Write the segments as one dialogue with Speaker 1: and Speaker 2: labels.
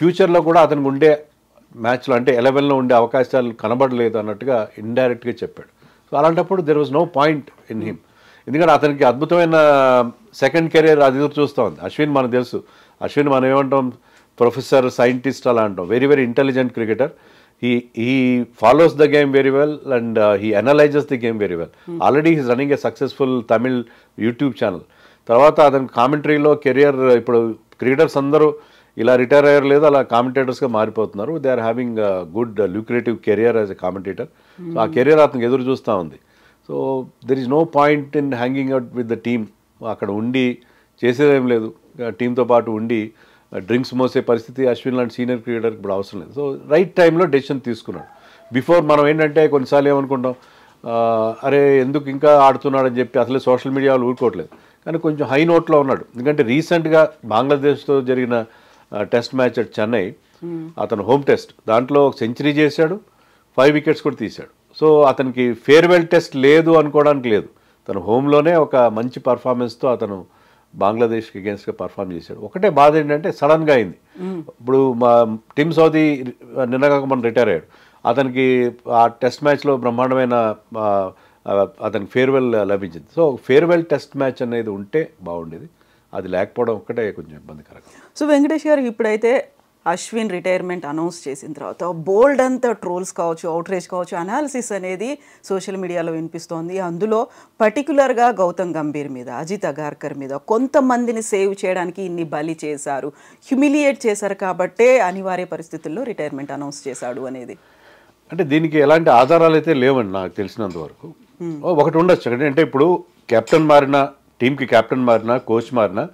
Speaker 1: ఫ్యూచర్లో కూడా అతనికి ఉండే మ్యాచ్లో అంటే 11లో ఉండే అవకాశాలు కనబడలేదు అన్నట్టుగా ఇండైరెక్ట్గా చెప్పాడు. సో అలాంటప్పుడు there was no point in him. ఎందుకంటే అతనికి అద్భుతమైన సెకండ్ కెరీర్ అది ఎదురు చూస్తూ ఉంది. అశ్విన్ మనకు తెలుసు, అశ్విన్ మనం ఏమంటాం, ప్రొఫెసర్, సైంటిస్ట్ అలా అంటాం. Very very intelligent cricketer. he follows the game very well and he analyzes the game very well. Already he is running a successful Tamil YouTube channel. తర్వాత అతని కామెంటరీలో కెరియర్ ఇప్పుడు క్రికెటర్స్ అందరూ ఇలా రిటైర్ అయ్యారు లేదు, అలా కామెంటేటర్స్గా మారిపోతున్నారు. They are having good lucrative career as a commentator. So ఆ కెరియర్ అతనికి ఎదురు చూస్తూ ఉంది. So there is no point in hanging out with the team. అక్కడ ఉండి చేసేదేం లేదు, టీంతో పాటు ఉండి డ్రింక్స్ మోసే పరిస్థితి అశ్విన్ లాంటి సీనియర్ క్రికెటర్కి ఇప్పుడు అవసరం లేదు. సో రైట్ టైంలో డెసిషన్ తీసుకున్నాడు. బిఫోర్ మనం ఏంటంటే కొన్నిసార్లు ఏమనుకుంటాం, అరే ఎందుకు ఇంకా ఆడుతున్నాడని చెప్పి అసలే సోషల్ మీడియా వాళ్ళు ఊరుకోవట్లేదు. కానీ కొంచెం హై నోట్లో ఉన్నాడు. ఎందుకంటే రీసెంట్గా బంగ్లాదేశ్తో జరిగిన టెస్ట్ మ్యాచ్ అట్ చెన్నై, అతను హోమ్ టెస్ట్, దాంట్లో సెంచరీ చేశాడు, 5 వికెట్స్ కూడా తీశాడు. సో అతనికి ఫేర్వెల్ టెస్ట్ లేదు అనుకోవడానికి లేదు. తను హోమ్లోనే ఒక మంచి పర్ఫార్మెన్స్తో అతను బంగ్లాదేశ్కి అగేన్స్ట్గా పర్ఫామ్ చేశాడు. ఒకటే బాధ ఏంటంటే సడన్గా అయింది. ఇప్పుడు మా టిమ్ సౌదీ నిన్నగాక మనం రిటైర్ అయ్యాడు. అతనికి ఆ టెస్ట్ మ్యాచ్లో బ్రహ్మాండమైన అతనికి ఫేర్వెల్ లభించింది. సో ఫేర్వెల్ టెస్ట్ మ్యాచ్ అనేది ఉంటే బాగుండేది. అది లేకపోవడం ఒక్కటే కొంచెం ఇబ్బందికరం.
Speaker 2: సో వెంకటేష్ గారు, ఇప్పుడైతే అశ్విన్ రిటైర్మెంట్ అనౌన్స్ చేసిన తర్వాత బోల్డ్ అంతా ట్రోల్స్ కావచ్చు, అవుట్రేజ్ కావచ్చు, అనాలిసిస్ అనేది సోషల్ మీడియాలో వినిపిస్తోంది. అందులో పర్టికులర్గా గౌతమ్ గంభీర్ మీద, అజిత్ అగార్కర్ మీద కొంతమందిని సేవ్ చేయడానికి ఇన్ని బలి చేశారు, హ్యూమిలియేట్ చేశారు కాబట్టే అనివార్య పరిస్థితుల్లో రిటైర్మెంట్ అనౌన్స్ చేశాడు అనేది.
Speaker 1: అంటే దీనికి ఎలాంటి ఆధారాలు అయితే లేవండి నాకు తెలిసినంత వరకు. ఒకటి ఉండొచ్చు, అంటే ఇప్పుడు కెప్టెన్ మారినా, టీంకి కెప్టెన్ మారినా, కోచ్ మారినా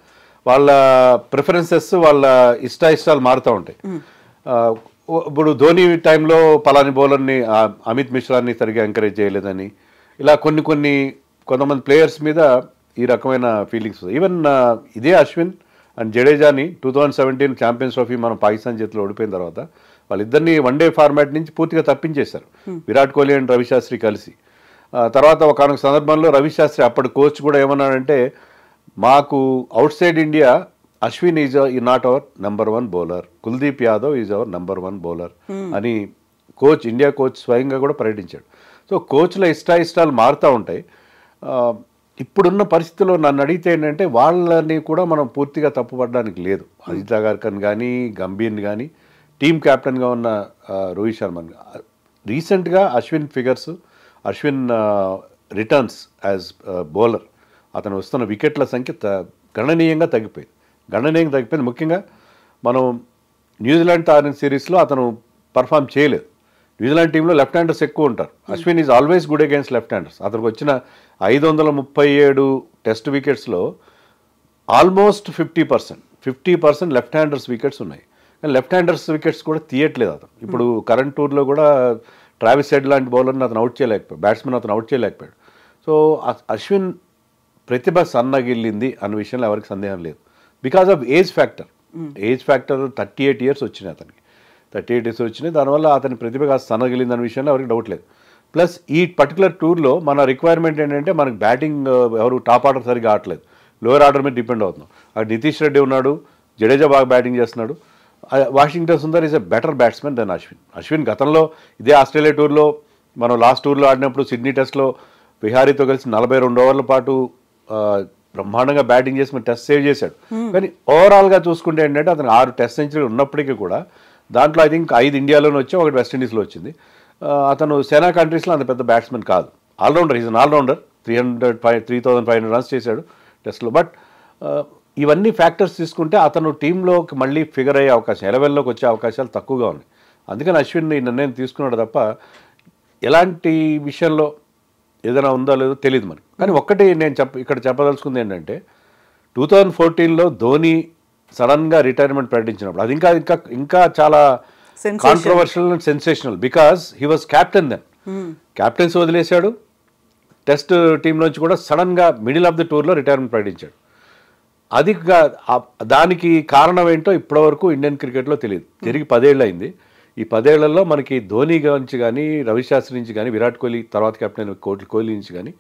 Speaker 1: వాళ్ళ ప్రిఫరెన్సెస్, వాళ్ళ ఇష్టాలు మారుతూ ఉంటాయి. ఇప్పుడు ధోని టైంలో పలాని బౌలర్ని, అమిత్ మిశ్రాని సరిగ్గా ఎంకరేజ్ చేయలేదని, ఇలా కొంతమంది ప్లేయర్స్ మీద ఈ రకమైన ఫీలింగ్స్. ఈవెన్ ఇదే అశ్విన్ అండ్ జడేజాని 2017 ఛాంపియన్స్ ట్రోఫీ మనం పాకిస్తాన్ చేతిలో ఓడిపోయిన తర్వాత వాళ్ళిద్దరిని వన్డే ఫార్మాట్ నుంచి పూర్తిగా తప్పించేశారు, విరాట్ కోహ్లీ అండ్ రవిశాస్త్రి కలిసి. తర్వాత ఒకనొక సందర్భంలో రవిశాస్త్రి అప్పటి కోచ్ కూడా ఏమన్నాడంటే, మాకు out side India Ashwin is not our number 1 bowler, Kuldeep Yadav is our number 1 bowler అని ఇండియా కోచ్ స్వయంగా కూడా ప్రకటించాడు. సో కోచ్ల ఇష్టాలు మారుతూ ఉంటాయి. ఇప్పుడున్న పరిస్థితుల్లో నన్ను అడిగితే ఏంటంటే వాళ్ళని కూడా మనం పూర్తిగా తప్పుపడడానికి లేదు. అజిత్ అగార్కర్ని కానీ, గంభీర్ని కానీ, టీమ్ కెప్టెన్గా ఉన్న రోహిత్ శర్మని. రీసెంట్గా Ashwin figures, Ashwin returns as bowler, అతను వస్తున్న వికెట్ల సంఖ్య గణనీయంగా తగ్గిపోయింది. ముఖ్యంగా మనం న్యూజిలాండ్తో ఆడిన సిరీస్లో అతను పర్ఫామ్ చేయలేదు. న్యూజిలాండ్ టీంలో లెఫ్ట్ హ్యాండర్స్ ఎక్కువ ఉంటారు. Ashwin is always good against left handers. అతనికి వచ్చిన 537 టెస్ట్ వికెట్స్లో ఆల్మోస్ట్ 50% లెఫ్ట్ హ్యాండర్స్ వికెట్స్ ఉన్నాయి. కానీ లెఫ్ట్ హ్యాండర్స్ వికెట్స్ కూడా తీయట్లేదు అతను. ఇప్పుడు కరెంట్ టూర్లో కూడా ట్రావిస్ హెడ్ లాంటి బౌలర్ని అతను అవుట్ చేయలేకపోయాడు, బ్యాట్స్మెన్ అతను అవుట్ చేయలేకపోయాడు. సో అశ్విన్ ప్రతిభ సన్నగిల్లింది అన్న విషయంలో ఎవరికి సందేహం లేదు. Because of age factor 38 years వచ్చినాయి అతనికి, 38 ఇయర్స్ వచ్చినాయి. దానివల్ల అతని ప్రతిభ కాస్త సన్నగిల్లింది అన్న విషయంలో ఎవరికి డౌట్ లేదు. ప్లస్ ఈ పర్టికులర్ టూర్లో మన రిక్వైర్మెంట్ ఏంటంటే మనకి బ్యాటింగ్ ఎవరు టాప్ ఆర్డర్ సరిగ్గా ఆడలేదు, లోయర్ ఆర్డర్ మీద డిపెండ్ అవుతున్నాం. అక్కడ నితీష్ రెడ్డి ఉన్నాడు, జడేజా బాగా బ్యాటింగ్ చేస్తున్నాడు. Washington Sundar is a better batsmen then Ashwin. గతంలో ఇదే ఆస్ట్రేలియా టూర్లో మనం లాస్ట్ టూర్లో ఆడినప్పుడు సిడ్నీ టెస్ట్లో విహారీతో కలిసి 42 ఓవర్ల పాటు బ్రహ్మాండంగా బ్యాటింగ్ చేసి మన టెస్ట్ సేవ్ చేశాడు. కానీ ఓవరాల్గా చూసుకుంటే ఏంటంటే అతను 6 టెస్ట్ సెంచరీలు ఉన్నప్పటికీ కూడా దాంట్లో ఐ థింక్ 5 ఇండియాలోనే వచ్చి, 1 వెస్టిండీస్లో వచ్చింది. అతను సేనా కంట్రీస్లో అంత పెద్ద బ్యాట్స్మెన్ కాదు, allrounder. Is an allrounder. 3500 runs చేశాడు టెస్ట్లో. బట్ ఇవన్నీ ఫ్యాక్టర్స్ తీసుకుంటే అతను టీంలోకి మళ్ళీ ఫిగర్ అయ్యే అవకాశం, 11లోకి వచ్చే అవకాశాలు తక్కువగా ఉన్నాయి. అందుకని అశ్విన్ ఈ నిర్ణయం తీసుకున్నాడు తప్ప ఎలాంటి విషయంలో ఏదైనా ఉందో లేదో తెలియదు మనకి. కానీ ఒక్కటి నేను ఇక్కడ చెప్పదలుచుకుంది ఏంటంటే 2014లో ధోని సడన్గా రిటైర్మెంట్ ప్రకటించినప్పుడు అది ఇంకా చాలా controversial and sensational. Because he was captain then. Captains వదిలేశాడు, టెస్ట్ టీం నుంచి కూడా సడన్గా మిడిల్ ఆఫ్ ది టూర్లో రిటైర్మెంట్ ప్రకటించాడు. అది దానికి కారణం ఏంటో ఇప్పటివరకు ఇండియన్ క్రికెట్లో తెలియదు. తిరిగి 10 ఏళ్ళు అయింది. ఈ 10 ఏళ్లలో మనకి ధోని నుంచి కానీ, రవిశాస్త్రి నుంచి కానీ, విరాట్ కోహ్లీ తర్వాత కెప్టెన్ కోహ్లీ నుంచి కానీ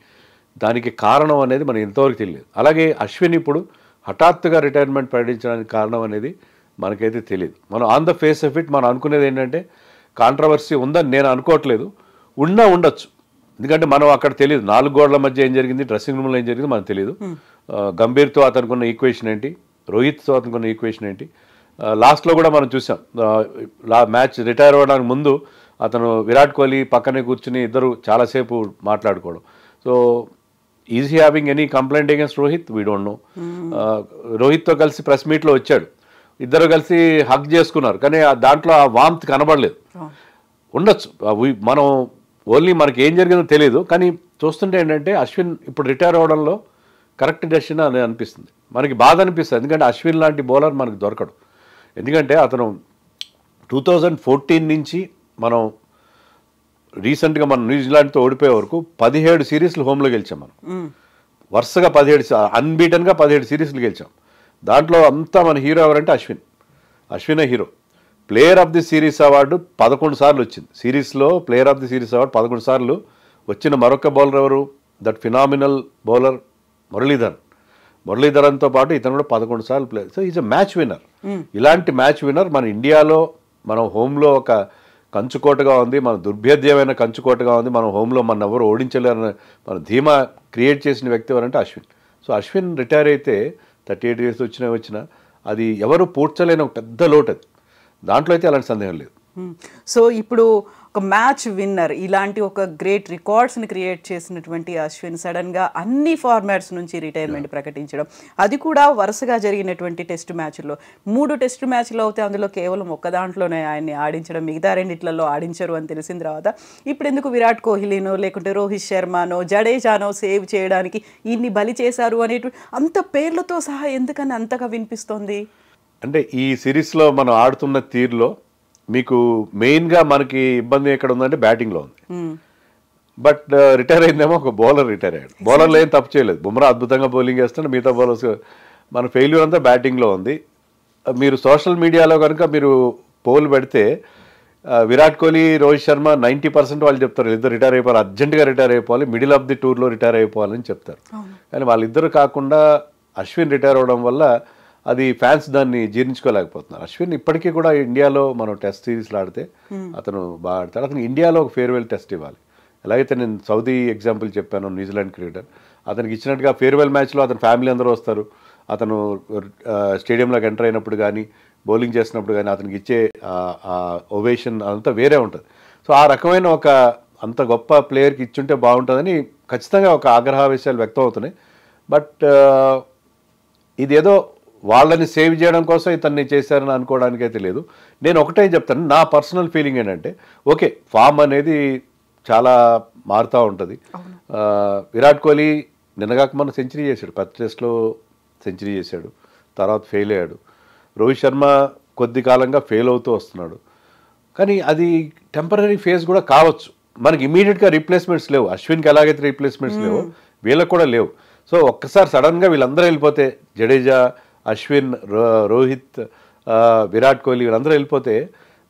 Speaker 1: దానికి కారణం అనేది మనకి ఇంతవరకు తెలియదు. అలాగే అశ్విన్ ఇప్పుడు హఠాత్తుగా రిటైర్మెంట్ ప్రకటించడానికి కారణం అనేది మనకైతే తెలియదు. మనం on the face of it మనం అనుకునేది ఏంటంటే కాంట్రవర్సీ ఉందని నేను అనుకోవట్లేదు, ఉండొచ్చు. ఎందుకంటే మనం అక్కడ తెలియదు 4 గోడల మధ్య ఏం జరిగింది, డ్రెస్సింగ్ రూమ్లో ఏం జరిగింది మనకు తెలియదు. గంభీర్తో అతనుకున్న ఈక్వేషన్ ఏంటి, రోహిత్తో అతనుకున్న ఈక్వేషన్ ఏంటి, లాస్ట్లో కూడా మనం చూసాం మ్యాచ్ రిటైర్ అవ్వడానికి ముందు అతను విరాట్ కోహ్లీ పక్కనే కూర్చుని ఇద్దరు చాలాసేపు మాట్లాడుకోవడం. So is he having any complaint against Rohit, we don't know. రోహిత్తో కలిసి ప్రెస్ మీట్లో వచ్చాడు, ఇద్దరు కలిసి హగ్ చేసుకున్నారు, కానీ దాంట్లో ఆ వామ్త్ కనబడలేదు. ఉండొచ్చు, మనం ఓన్లీ మనకి ఏం జరిగిందో తెలియదు, కానీ చూస్తుంటే ఏంటంటే అశ్విన్ ఇప్పుడు రిటైర్ అవ్వడంలో కరెక్ట్ డెసిషన్ అని అనిపిస్తుంది. మనకి బాధ అనిపిస్తుంది, ఎందుకంటే అశ్విన్ లాంటి బౌలర్ మనకు దొరకడు. ఎందుకంటే అతను 2014 నుంచి మనం రీసెంట్గా మనం న్యూజిలాండ్తో ఓడిపోయే వరకు 17 సిరీస్లు హోమ్లో గెలిచాం. మనం వరుసగా 17 అన్బీటన్గా 17 సిరీస్లు గెలిచాం. దాంట్లో అంతా మన హీరో ఎవరంటే అశ్వినే hero. Player of the series award 11 సార్లు వచ్చింది. సిరీస్లో player of the series award 11 సార్లు వచ్చిన మరొక బౌలర్ ఎవరు, దట్ ఫినామినల్ బౌలర్ మురళీధరన్తో పాటు ఇతను కూడా 11 సార్లు player. So is a match winner. ఇలాంటి మ్యాచ్ విన్నర్ మన ఇండియాలో మనం హోమ్లో ఒక కంచుకోటగా ఉంది, మన దుర్భేద్యమైన కంచుకోటగా ఉంది, మనం హోమ్లో మన ఎవరు ఓడించలేరని మన ధీమా క్రియేట్ చేసిన వ్యక్తి ఎవరంటే అశ్విన్. సో అశ్విన్ రిటైర్ అయితే 38 ఇయర్స్ వచ్చినా అది ఎవరు పూడ్చలేని ఒక పెద్ద లోటు అది. దాంట్లో అయితే అలాంటి సందేహం లేదు.
Speaker 2: సో ఇప్పుడు ఒక మ్యాచ్ విన్నర్, ఇలాంటి ఒక గ్రేట్ రికార్డ్స్ని క్రియేట్ చేసినటువంటి అశ్విన్ సడన్గా అన్ని ఫార్మాట్స్ నుంచి రిటైర్మెంట్ ప్రకటించడం, అది కూడా వరుసగా జరిగినటువంటి టెస్ట్ మ్యాచ్ల్లో 3 టెస్ట్ మ్యాచ్లు అవుతే అందులో కేవలం ఒక్క దాంట్లోనే ఆయన్ని ఆడించడం, మిగతా 2 ఆడించరు అని తెలిసిన తర్వాత ఇప్పుడు ఎందుకు విరాట్ కోహ్లీనో లేకుంటే రోహిత్ శర్మనో జడేజానో సేవ్ చేయడానికి ఇన్ని బలి చేశారు అనేటువంటి అంత పేర్లతో సహా ఎందుకని అంతగా వినిపిస్తోంది?
Speaker 1: అంటే ఈ సిరీస్లో మనం ఆడుతున్న తీరులో మీకు మెయిన్గా మనకి ఇబ్బంది ఎక్కడ ఉందంటే బ్యాటింగ్లో ఉంది. బట్ రిటైర్ అయిందేమో ఒక బౌలర్ రిటైర్ అయ్యాడు. బౌలర్లో ఏం తప్పు చేయలేదు, బుమ్రా అద్భుతంగా బౌలింగ్ చేస్తుంటే మిగతా బౌలర్స్ మన ఫెయిల్యూర్ అంతా బ్యాటింగ్లో ఉంది. మీరు సోషల్ మీడియాలో కనుక మీరు పోల్ పెడితే విరాట్ కోహ్లీ రోహిత్ శర్మ 90% వాళ్ళు చెప్తారు ఇద్దరు రిటైర్ అయిపోవాలి, అర్జెంటుగా రిటైర్ అయిపోవాలి, మిడిల్ ఆఫ్ ది టూర్లో రిటైర్ అయిపోవాలని చెప్తారు. కానీ వాళ్ళిద్దరు కాకుండా అశ్విన్ రిటైర్ అవడం వల్ల అది ఫ్యాన్స్ దాన్ని జీర్ణించుకోలేకపోతున్నారు. అశ్విన్ ఇప్పటికీ కూడా ఇండియాలో మనం టెస్ట్ సిరీస్లో ఆడితే అతను బాగా ఆడతాడు. అతను ఇండియాలో ఒక ఫేర్వెల్ టెస్ట్ ఇవ్వాలి. ఎలాగైతే నేను సౌదీ ఎగ్జాంపుల్ చెప్పాను, న్యూజిలాండ్ క్రికెటర్ అతనికి ఇచ్చినట్టుగా ఫేర్వెల్ మ్యాచ్లో అతని ఫ్యామిలీ అందరూ వస్తారు. అతను స్టేడియంలోకి ఎంటర్ అయినప్పుడు కానీ బౌలింగ్ చేసినప్పుడు కానీ అతనికి ఇచ్చే ఓవేషన్ అదంతా వేరే ఉంటుంది. సో ఆ రకమైన ఒక అంత గొప్ప ప్లేయర్కి ఇచ్చుంటే బాగుంటుందని ఖచ్చితంగా ఒక ఆగ్రహావేశాలు వ్యక్తం అవుతున్నాయి. బట్ ఇదేదో వాళ్ళని సేవ్ చేయడం కోసం ఇతన్ని చేశారని అనుకోవడానికి అయితే లేదు. నేను ఒకటే చెప్తాను, నా పర్సనల్ ఫీలింగ్ ఏంటంటే ఓకే ఫామ్ అనేది చాలా మారుతూ ఉంటుంది. విరాట్ కోహ్లీ నిన్నగాక మన సెంచరీ చేశాడు, 10 టెస్ట్లో సెంచరీ చేశాడు, తర్వాత ఫెయిల్ అయ్యాడు. రోహిత్ శర్మ కొద్ది కాలంగా ఫెయిల్ అవుతూ వస్తున్నాడు. కానీ అది టెంపరీ ఫేజ్ కూడా కావచ్చు. మనకి ఇమీడియట్గా రీప్లేస్మెంట్స్ లేవు. అశ్విన్కి ఎలాగైతే రీప్లేస్మెంట్స్ లేవు వీళ్ళకి కూడా లేవు. సో ఒక్కసారి సడన్గా వీళ్ళందరూ వెళ్ళిపోతే, జడేజా, అశ్విన్, రోహిత్, విరాట్ కోహ్లీ వీళ్ళందరూ వెళ్ళిపోతే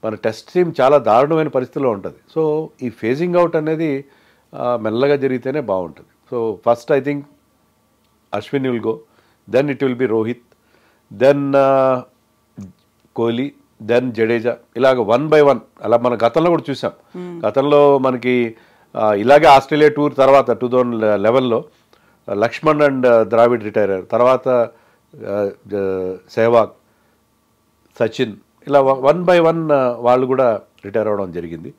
Speaker 1: మన టెస్ట్ టీం చాలా దారుణమైన పరిస్థితిలో ఉంటుంది. సో ఈ ఫేజింగ్ అవుట్ అనేది మెల్లగా జరిగితేనే బాగుంటుంది. So first I think Ashwin will go, then it will be Rohit, then Kohli, then Jadeja, ఇలాగ 1 by 1 అలా మన గతంలో కూడా చూసాం. గతంలో మనకి ఇలాగే ఆస్ట్రేలియా టూర్ తర్వాత 2011లో లక్ష్మణ్ అండ్ ద్రావిడ్ రిటైర్ అయ్యారు. తర్వాత సెహ్వాగ్, సచిన్, ఇలా 1 by 1 వాళ్ళు కూడా రిటైర్ అవ్వడం జరిగింది.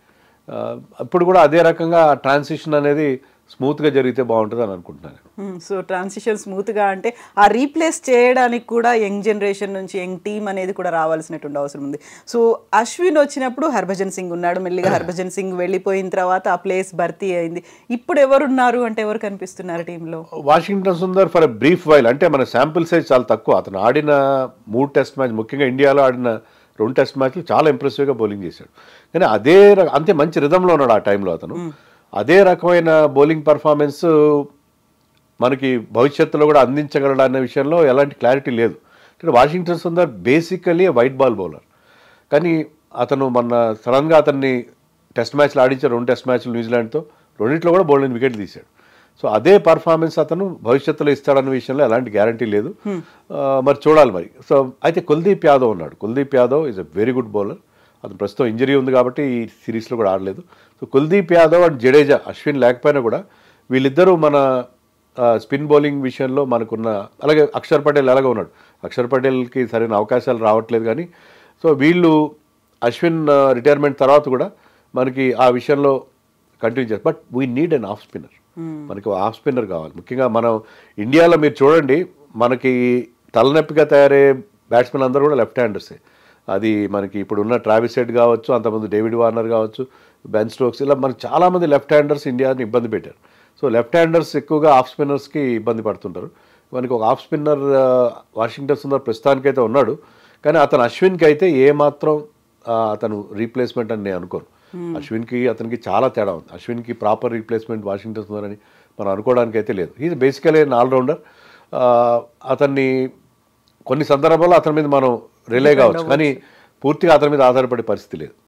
Speaker 1: ఇప్పుడు కూడా అదే రకంగా ట్రాన్సిషన్ అనేది స్మూత్గా జరిగితే బాగుంటుంది అని అనుకుంటున్నాను.
Speaker 2: సో ట్రాన్సిషన్ స్మూత్గా అంటే ఆ రీప్లేస్ చేయడానికి కూడా యంగ్ జనరేషన్ నుంచి యంగ్ టీమ్ అనేది కూడా రావాల్సినటువంటి అవసరం ఉంది. సో అశ్విన్ వచ్చినప్పుడు హర్భజన్ సింగ్ ఉన్నాడు, మెల్లిగా హర్భజన్ సింగ్ వెళ్ళిపోయిన తర్వాత ఆ ప్లేస్ భర్తీ అయింది. ఇప్పుడు ఎవరున్నారు అంటే ఎవరు కనిపిస్తున్నారు టీంలో?
Speaker 1: Washington Sundar for a brief while, అంటే మన శాంపుల్ సైజ్ చాలా తక్కువ. అతను ఆడిన 3 టెస్ట్ మ్యాచ్, ముఖ్యంగా ఇండియాలో ఆడిన 2 టెస్ట్ మ్యాచ్లు చాలా ఇంప్రెసివ్గా బౌలింగ్ చేశాడు. కానీ అంతే మంచి రిధంలో ఉన్నాడు ఆ టైంలో అతను. అదే రకమైన బౌలింగ్ పర్ఫార్మెన్స్ మనకి భవిష్యత్తులో కూడా అందించగలడు అనే విషయంలో ఎలాంటి క్లారిటీ లేదు. Washington Sundar basically white ball bowler, కానీ అతను మన సడన్గా అతన్ని టెస్ట్ మ్యాచ్లు ఆడించారు. 2 టెస్ట్ మ్యాచ్లు న్యూజిలాండ్తో, 2 కూడా బౌలింగ్ వికెట్లు తీశాడు. సో అదే పర్ఫార్మెన్స్ అతను భవిష్యత్తులో ఇస్తాడన్న విషయంలో ఎలాంటి గ్యారంటీ లేదు. మరి చూడాలి మరి. సో అయితే కుల్దీప్ యాదవ్ ఉన్నాడు. Kuldeep Yadav is a very good bowler. అతను ప్రస్తుతం ఇంజరీ ఉంది కాబట్టి ఈ సిరీస్లో కూడా ఆడలేదు. సో కుల్దీప్ యాదవ్ అండ్ జడేజా, అశ్విన్ లేకపోయినా కూడా వీళ్ళిద్దరూ మన స్పిన్ బౌలింగ్ విషయంలో మనకున్న, అలాగే అక్షర్ పటేల్ ఎలాగో ఉన్నాడు. అక్షర్ పటేల్కి సరైన అవకాశాలు రావట్లేదు కానీ సో వీళ్ళు అశ్విన్ రిటైర్మెంట్ తర్వాత కూడా మనకి ఆ విషయంలో కంటిన్యూ చేస్తారు. But we need an off spinner. మనకి ఆఫ్ స్పిన్నర్ కావాలి. ముఖ్యంగా మనం ఇండియాలో మీరు చూడండి, మనకి తలనొప్పిగా తయారయ్యే బ్యాట్స్మెన్ అందరూ కూడా లెఫ్ట్ హ్యాండర్సే. అది మనకి ఇప్పుడున్న ట్రావిస్ హెడ్ కావచ్చు, అంతకుముందు డేవిడ్ వార్నర్ కావచ్చు, బెన్ స్టోక్స్, ఇలా మనకి చాలామంది లెఫ్ట్ హ్యాండర్స్ ఇండియాని ఇబ్బంది పెట్టారు. సో లెఫ్ట్ హ్యాండర్స్ ఎక్కువగా ఆఫ్ స్పిన్నర్స్కి ఇబ్బంది పడుతుంటారు. మనకి ఒక ఆఫ్ స్పిన్నర్ వాషింగ్టన్ సుందర్ ప్రస్తుతానికైతే ఉన్నాడు. కానీ అతను అశ్విన్కి అయితే ఏమాత్రం అతను రీప్లేస్మెంట్ అని నేను అనుకోను. అశ్విన్కి అతనికి చాలా తేడా ఉంది. అశ్విన్కి ప్రాపర్ రీప్లేస్మెంట్ వాషింగ్టన్ సుందర్ అని మనం అనుకోవడానికి అయితే లేదు. Is basically allrounder. అతన్ని కొన్ని సందర్భాల్లో అతని మీద మనం రిలే కావచ్చు, కానీ పూర్తిగా అతని మీద ఆధారపడే పరిస్థితి లేదు.